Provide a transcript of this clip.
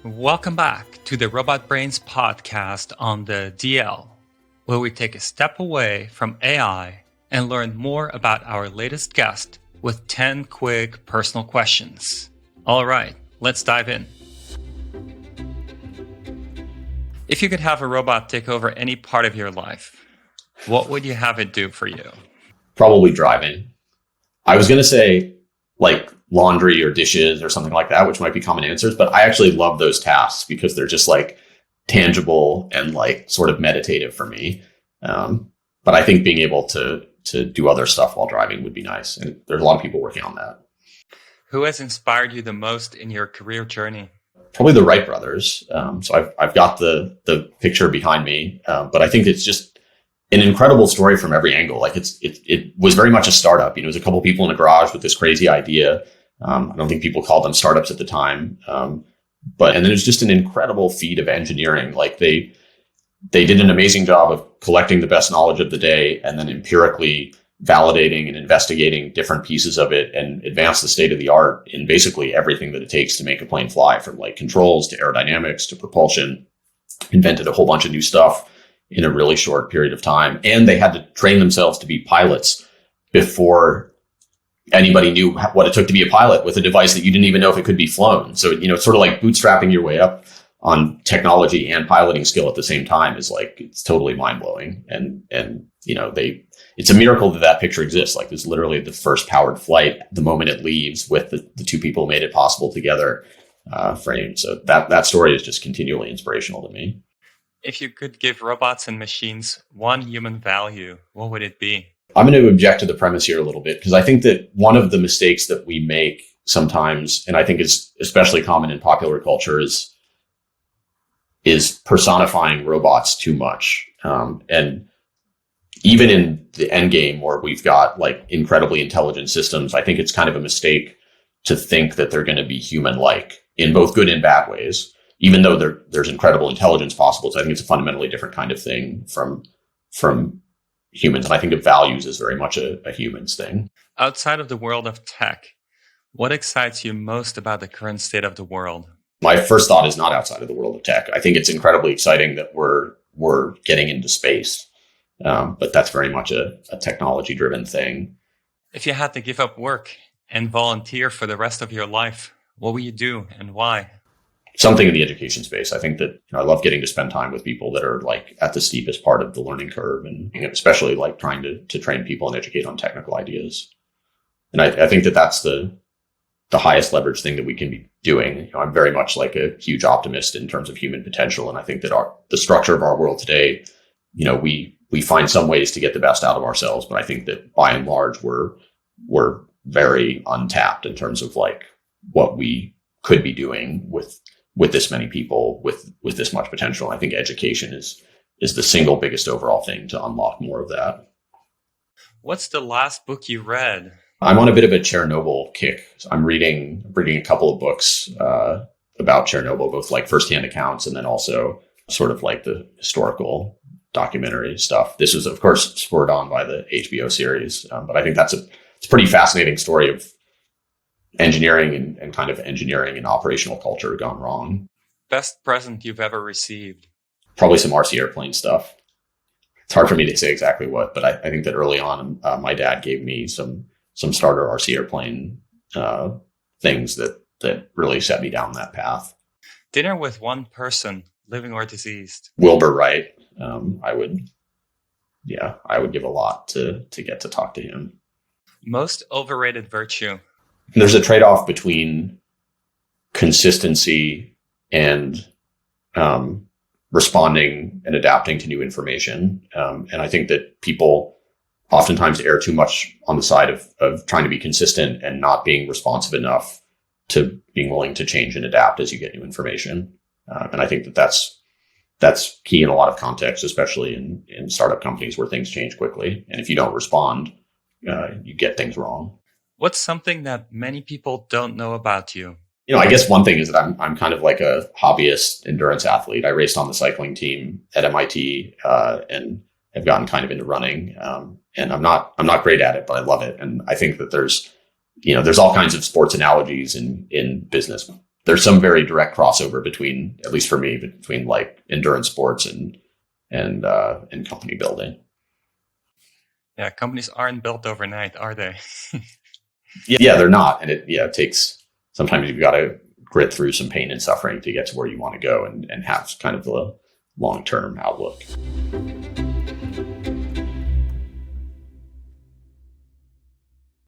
Welcome back to the Robot Brains podcast on the DL, where we take a step away from AI and learn more about our latest guest with 10 quick personal questions. All right, let's dive in. If you could have a robot take over any part of your life, what would you have it do for you? Probably driving. I was going to say like laundry or dishes or something like that, which might be common answers, but I actually love those tasks because they're just like tangible and like sort of meditative for me. But I think being able to do other stuff while driving would be nice. And there's a lot of people working on that. Who has inspired you the most in your career journey? Probably the Wright brothers. So I've got the picture behind me, but I think it's just an incredible story from every angle. Like it was very much a startup. It was a couple people in a garage with this crazy idea. I don't think people called them startups at the time. And then it was just an incredible feat of engineering. Like they did an amazing job of collecting the best knowledge of the day and then empirically validating and investigating different pieces of it and advance the state of the art in basically everything that it takes to make a plane fly, from like controls to aerodynamics to propulsion. Invented a whole bunch of new stuff in a really short period of time. And they had to train themselves to be pilots before anybody knew what it took to be a pilot with a device that you didn't even know if it could be flown. So, it's sort of like bootstrapping your way up on technology and piloting skill at the same time is like, it's totally mind blowing. And it's a miracle that picture exists. Like it's literally the first powered flight, the moment it leaves with the two people who made it possible together, framed. So that story is just continually inspirational to me. If you could give robots and machines one human value, what would it be? I'm going to object to the premise here a little bit because I think that one of the mistakes that we make sometimes, and I think is especially common in popular culture, is personifying robots too much. And even in the end game where we've got like incredibly intelligent systems, I think it's kind of a mistake to think that they're going to be human-like in both good and bad ways. Even though there's incredible intelligence possible. So I think it's a fundamentally different kind of thing from humans. And I think of values as very much a humans thing. Outside of the world of tech, what excites you most about the current state of the world? My first thought is not outside of the world of tech. I think it's incredibly exciting that we're getting into space. But that's very much a technology-driven thing. If you had to give up work and volunteer for the rest of your life, what would you do and why? Something in the education space. I think that I love getting to spend time with people that are like at the steepest part of the learning curve, and especially like trying to train people and educate on technical ideas. And I think that that's the highest leverage thing that we can be doing. I'm very much like a huge optimist in terms of human potential, and I think that the structure of our world today, we find some ways to get the best out of ourselves, but I think that by and large we're very untapped in terms of like what we could be doing with this many people with this much potential. I think education is the single biggest overall thing to unlock more of that. What's the last book you read? I'm on a bit of a Chernobyl kick. I'm reading a couple of books about Chernobyl, both like firsthand accounts and then also sort of like the historical documentary stuff. This was, of course, spurred on by the HBO series, but I think it's a pretty fascinating story of engineering and kind of engineering and operational culture gone wrong. Best present you've ever received? Probably some RC airplane stuff. It's hard for me to say exactly what, but I think that early on, my dad gave me some starter RC airplane things that really set me down that path. Dinner with one person, living or deceased? Wilbur Wright. I would give a lot to get to talk to him. Most overrated virtue? There's a trade-off between consistency and responding and adapting to new information. And I think that people oftentimes err too much on the side of trying to be consistent and not being responsive enough to being willing to change and adapt as you get new information. And I think that that's key in a lot of contexts, especially in startup companies where things change quickly. And if you don't respond, you get things wrong. What's something that many people don't know about you? I guess one thing is that I'm kind of like a hobbyist endurance athlete. I raced on the cycling team at MIT and have gotten kind of into running. And I'm not great at it, but I love it. And I think that there's all kinds of sports analogies in business there's some very direct crossover between, at least for me, between like endurance sports and company building. Yeah, companies aren't built overnight, are they? Yeah, they're not. And it takes, sometimes you've got to grit through some pain and suffering to get to where you want to go and have kind of the long-term outlook.